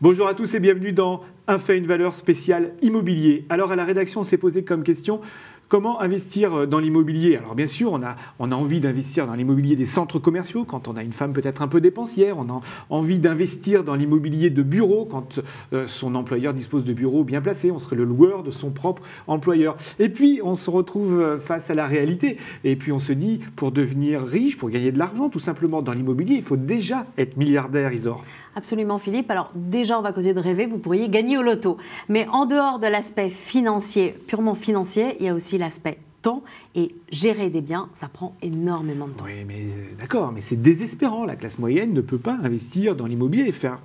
Bonjour à tous et bienvenue dans Un fait, une valeur spéciale immobilier. Alors à la rédaction, on s'est posé comme question comment investir dans l'immobilier. Alors bien sûr, on a envie d'investir dans l'immobilier des centres commerciaux quand on a une femme peut-être un peu dépensière. On a envie d'investir dans l'immobilier de bureaux quand son employeur dispose de bureaux bien placés. On serait le loueur de son propre employeur. Et puis on se retrouve face à la réalité. Et puis on se dit, pour devenir riche, pour gagner de l'argent tout simplement dans l'immobilier, il faut déjà être milliardaire, Isor. Absolument, Philippe. Alors déjà, on va continuer de rêver, vous pourriez gagner au loto. Mais en dehors de l'aspect financier, purement financier, il y a aussi l'aspect temps. Et gérer des biens, ça prend énormément de temps. Oui, mais d'accord, mais c'est désespérant. La classe moyenne ne peut pas investir dans l'immobilier et faire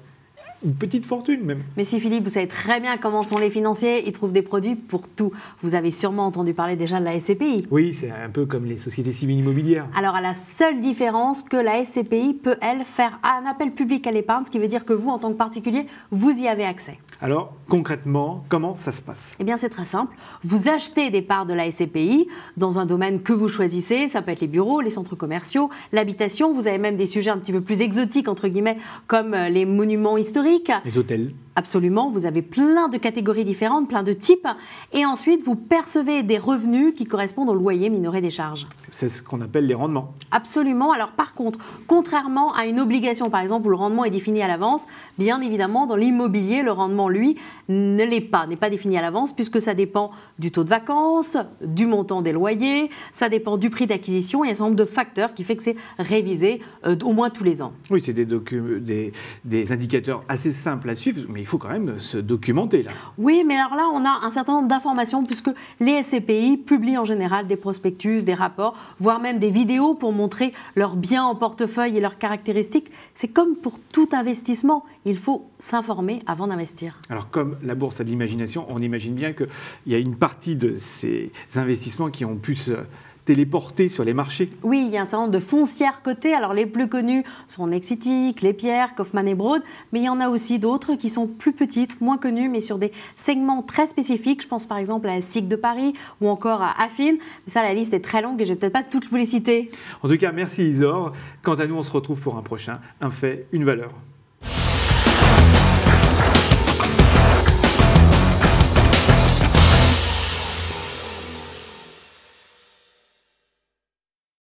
une petite fortune même. Mais si Philippe, vous savez très bien comment sont les financiers, ils trouvent des produits pour tout. Vous avez sûrement entendu parler déjà de la SCPI. Oui, c'est un peu comme les sociétés civiles immobilières. Alors à la seule différence que la SCPI peut, elle, faire un appel public à l'épargne, ce qui veut dire que vous, en tant que particulier, vous y avez accès. Alors concrètement, comment ça se passe? Eh bien c'est très simple, vous achetez des parts de la SCPI dans un domaine que vous choisissez, ça peut être les bureaux, les centres commerciaux, l'habitation, vous avez même des sujets un petit peu plus exotiques, entre guillemets, comme les monuments historiques. Les hôtels. Absolument, vous avez plein de catégories différentes, plein de types, et ensuite vous percevez des revenus qui correspondent au loyer minoré des charges. C'est ce qu'on appelle les rendements. Absolument. Alors par contre, contrairement à une obligation, par exemple, où le rendement est défini à l'avance, bien évidemment, dans l'immobilier, le rendement, lui, n'est pas défini à l'avance, puisque ça dépend du taux de vacances, du montant des loyers, ça dépend du prix d'acquisition, il y a un certain nombre de facteurs qui fait que c'est révisé au moins tous les ans. Oui, c'est des indicateurs assez simples à suivre, mais il faut quand même se documenter là. Oui, mais alors là, on a un certain nombre d'informations puisque les SCPI publient en général des prospectus, des rapports, voire même des vidéos pour montrer leurs biens en portefeuille et leurs caractéristiques. C'est comme pour tout investissement, il faut s'informer avant d'investir. Alors comme la bourse a de l'imagination, on imagine bien qu'il y a une partie de ces investissements qui ont pu se téléportés sur les marchés. Oui, il y a un certain nombre de foncières cotées. Alors les plus connus sont Nexity, Clépierre, Kaufmann et Broad, mais il y en a aussi d'autres qui sont plus petites, moins connues, mais sur des segments très spécifiques. Je pense par exemple à la SIC de Paris ou encore à Affin. Mais ça, la liste est très longue et je ne vais peut-être pas toutes vous les citer. En tout cas, merci Isor. Quant à nous, on se retrouve pour un prochain Un fait, une valeur.